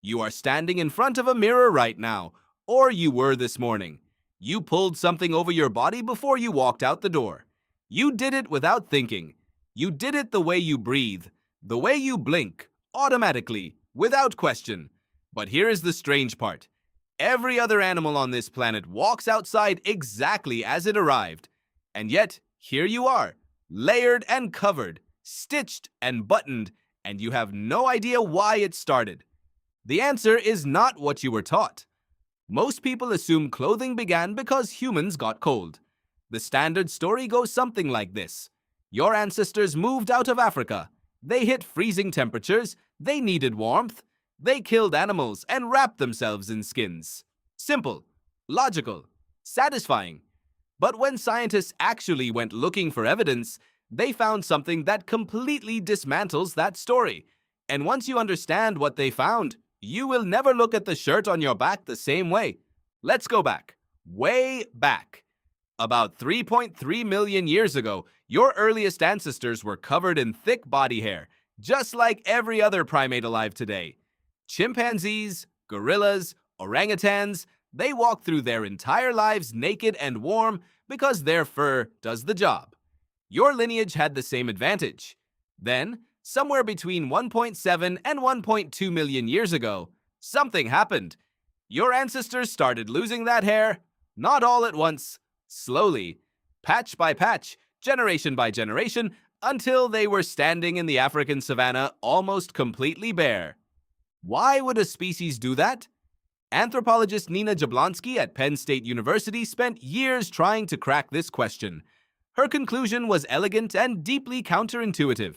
You are standing in front of a mirror right now, or you were this morning. You pulled something over your body before you walked out the door. You did it without thinking. You did it the way you breathe, the way you blink, automatically, without question. But here is the strange part. Every other animal on this planet walks outside exactly as it arrived. And yet, here you are, layered and covered, stitched and buttoned, and you have no idea why it started. The answer is not what you were taught. Most people assume clothing began because humans got cold. The standard story goes something like this. Your ancestors moved out of Africa. They hit freezing temperatures. They needed warmth. They killed animals and wrapped themselves in skins. Simple, logical, satisfying. But when scientists actually went looking for evidence, they found something that completely dismantles that story. And once you understand what they found, you will never look at the shirt on your back the same way. Let's go back, way back. About 3.3 million years ago, your earliest ancestors were covered in thick body hair, just like every other primate alive today. Chimpanzees, gorillas, orangutans, they walk through their entire lives naked and warm because their fur does the job. Your lineage had the same advantage. Then, somewhere between 1.7 and 1.2 million years ago, something happened. Your ancestors started losing that hair, not all at once, slowly, patch by patch, generation by generation, until they were standing in the African savanna almost completely bare. Why would a species do that? Anthropologist Nina Jablonski at Penn State University spent years trying to crack this question. Her conclusion was elegant and deeply counterintuitive.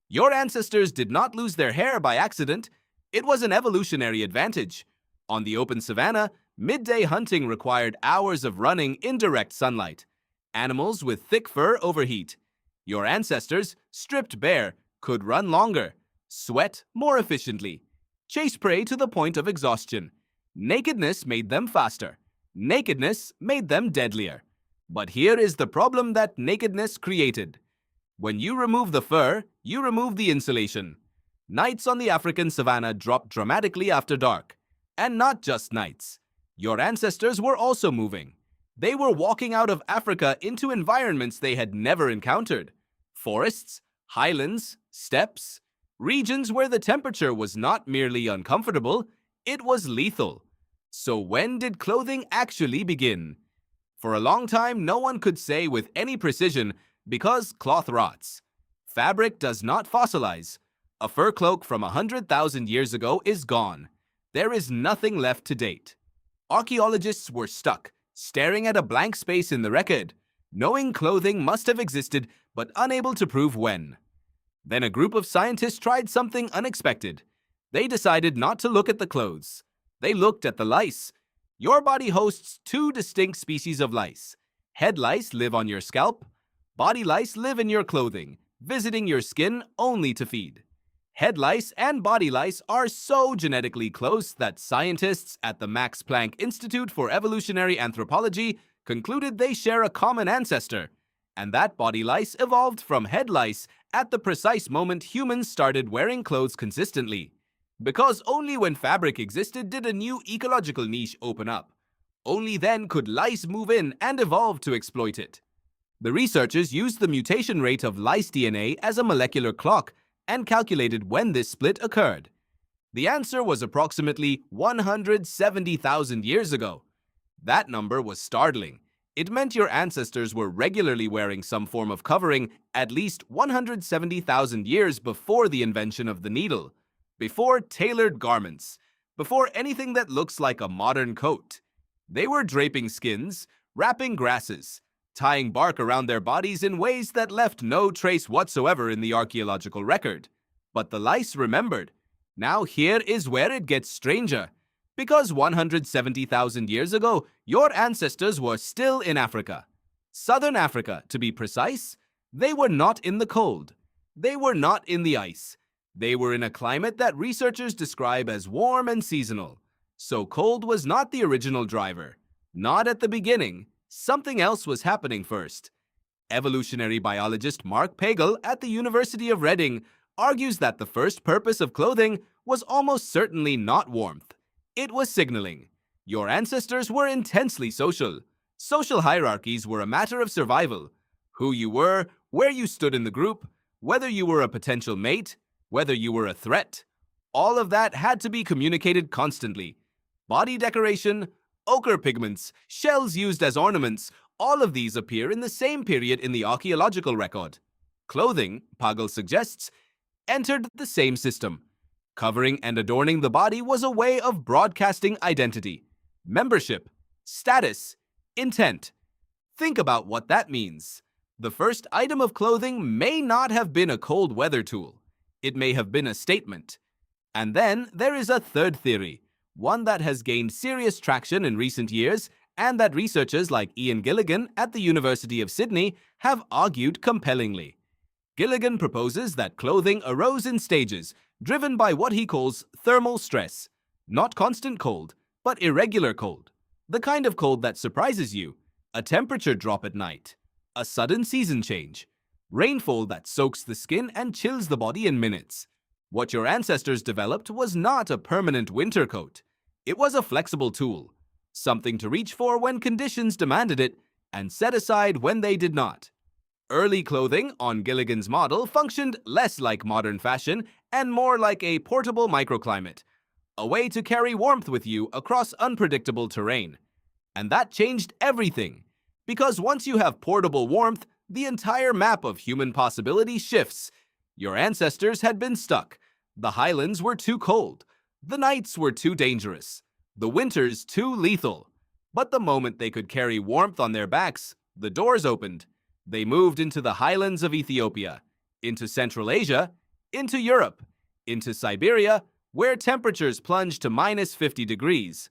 Your ancestors did not lose their hair by accident. It was an evolutionary advantage. On the open savanna, midday hunting required hours of running in direct sunlight. Animals with thick fur overheat. Your ancestors, stripped bare, could run longer, sweat more efficiently, chase prey to the point of exhaustion. Nakedness made them faster. Nakedness made them deadlier. But here is the problem that nakedness created. When you remove the fur, you remove the insulation. Nights on the African savanna dropped dramatically after dark. And not just nights. Your ancestors were also moving. They were walking out of Africa into environments they had never encountered. Forests, highlands, steppes, regions where the temperature was not merely uncomfortable, it was lethal. So when did clothing actually begin? For a long time, no one could say with any precision because cloth rots. Fabric does not fossilize. A fur cloak from 100,000 years ago is gone. There is nothing left to date. Archaeologists were stuck, staring at a blank space in the record, knowing clothing must have existed but unable to prove when. Then a group of scientists tried something unexpected. They decided not to look at the clothes. They looked at the lice. Your body hosts two distinct species of lice. Head lice live on your scalp. Body lice live in your clothing, visiting your skin only to feed. Head lice and body lice are so genetically close that scientists at the Max Planck Institute for Evolutionary Anthropology concluded they share a common ancestor, and that body lice evolved from head lice at the precise moment humans started wearing clothes consistently. Because only when fabric existed did a new ecological niche open up. Only then could lice move in and evolve to exploit it. The researchers used the mutation rate of lice DNA as a molecular clock and calculated when this split occurred. The answer was approximately 170,000 years ago. That number was startling. It meant your ancestors were regularly wearing some form of covering at least 170,000 years before the invention of the needle, before tailored garments, before anything that looks like a modern coat. They were draping skins, wrapping grasses, tying bark around their bodies in ways that left no trace whatsoever in the archaeological record. But the lice remembered. Now here is where it gets stranger. Because 170,000 years ago, your ancestors were still in Africa. Southern Africa, to be precise. They were not in the cold. They were not in the ice. They were in a climate that researchers describe as warm and seasonal. So cold was not the original driver. Not at the beginning. Something else was happening first. Evolutionary biologist Mark Pagel at the University of Reading argues that the first purpose of clothing was almost certainly not warmth. It was signaling. Your ancestors were intensely social. Social hierarchies were a matter of survival. Who you were, where you stood in the group, whether you were a potential mate, whether you were a threat. All of that had to be communicated constantly. Body decoration, ochre pigments, shells used as ornaments, all of these appear in the same period in the archaeological record. Clothing, Pagel suggests, entered the same system. Covering and adorning the body was a way of broadcasting identity, membership, status, intent. Think about what that means. The first item of clothing may not have been a cold weather tool. It may have been a statement. And then there is a third theory, one that has gained serious traction in recent years and that researchers like Ian Gilligan at the University of Sydney have argued compellingly. Gilligan proposes that clothing arose in stages, driven by what he calls thermal stress. Not constant cold, but irregular cold. The kind of cold that surprises you. A temperature drop at night. A sudden season change. Rainfall that soaks the skin and chills the body in minutes. What your ancestors developed was not a permanent winter coat. It was a flexible tool. Something to reach for when conditions demanded it and set aside when they did not. Early clothing, on Gilligan's model, functioned less like modern fashion and more like a portable microclimate, a way to carry warmth with you across unpredictable terrain. And that changed everything, because once you have portable warmth, the entire map of human possibility shifts. Your ancestors had been stuck. The highlands were too cold. The nights were too dangerous. The winters too lethal. But the moment they could carry warmth on their backs, the doors opened. They moved into the highlands of Ethiopia, into Central Asia, into Europe, into Siberia, where temperatures plunged to minus 50 degrees.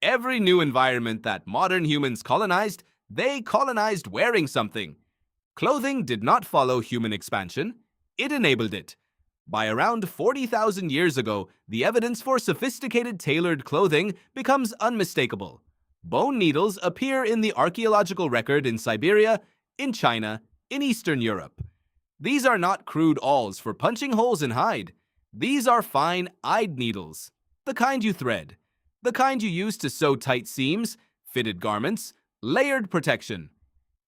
Every new environment that modern humans colonized, they colonized wearing something. Clothing did not follow human expansion. It enabled it. By around 40,000 years ago, the evidence for sophisticated tailored clothing becomes unmistakable. Bone needles appear in the archaeological record in Siberia, in China, in Eastern Europe. These are not crude awls for punching holes in hide. These are fine eyed needles, the kind you thread, the kind you use to sew tight seams, fitted garments, layered protection.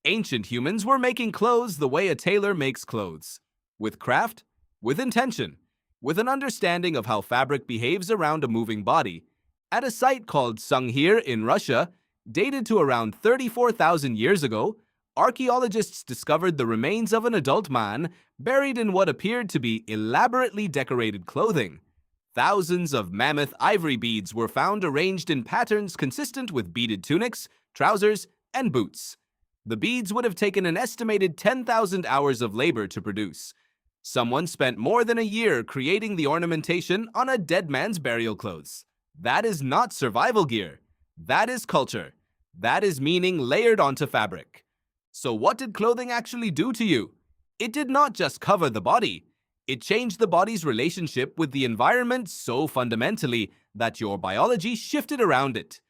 Ancient humans were making clothes the way a tailor makes clothes, with craft, with intention, with an understanding of how fabric behaves around a moving body. At a site called Sunghir in Russia, dated to around 34,000 years ago, archaeologists discovered the remains of an adult man buried in what appeared to be elaborately decorated clothing. Thousands of mammoth ivory beads were found arranged in patterns consistent with beaded tunics, trousers, and boots. The beads would have taken an estimated 10,000 hours of labor to produce. Someone spent more than a year creating the ornamentation on a dead man's burial clothes. That is not survival gear. That is culture. That is meaning layered onto fabric. So what did clothing actually do to you? It did not just cover the body. It changed the body's relationship with the environment so fundamentally that your biology shifted around it.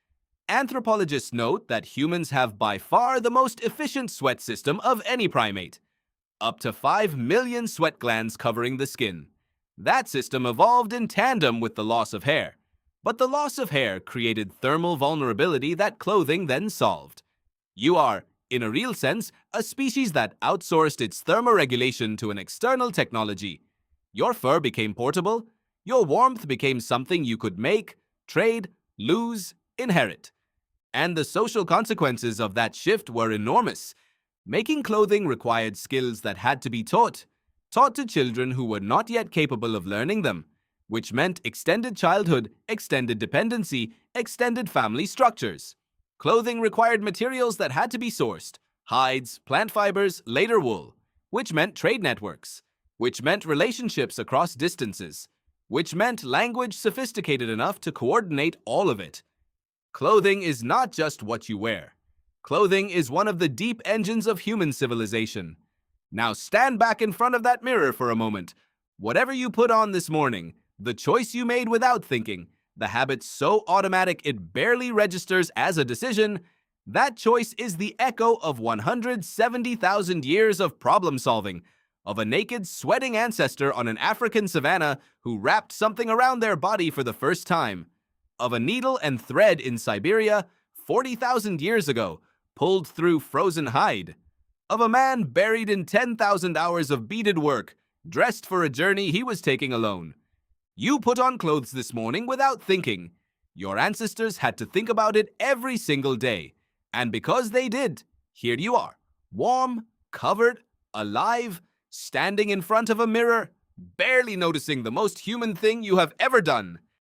Anthropologists note that humans have by far the most efficient sweat system of any primate. Up to 5 million sweat glands covering the skin. That system evolved in tandem with the loss of hair. But the loss of hair created thermal vulnerability that clothing then solved. You are, in a real sense, a species that outsourced its thermoregulation to an external technology. Your fur became portable. Your warmth became something you could make, trade, lose, inherit. And the social consequences of that shift were enormous. Making clothing required skills that had to be taught to children who were not yet capable of learning them, which meant extended childhood, extended dependency, extended family structures. Clothing required materials that had to be sourced, hides, plant fibers, later wool, which meant trade networks, which meant relationships across distances, which meant language sophisticated enough to coordinate all of it. Clothing is not just what you wear. Clothing is one of the deep engines of human civilization. Now stand back in front of that mirror for a moment. Whatever you put on this morning, the choice you made without thinking, the habit so automatic it barely registers as a decision, that choice is the echo of 170,000 years of problem solving, of a naked, sweating ancestor on an African savanna who wrapped something around their body for the first time, of a needle and thread in Siberia 40,000 years ago, pulled through frozen hide, of a man buried in 10,000 hours of beaded work, dressed for a journey he was taking alone. You put on clothes this morning without thinking. Your ancestors had to think about it every single day. And because they did, here you are, warm, covered, alive, standing in front of a mirror, barely noticing the most human thing you have ever done.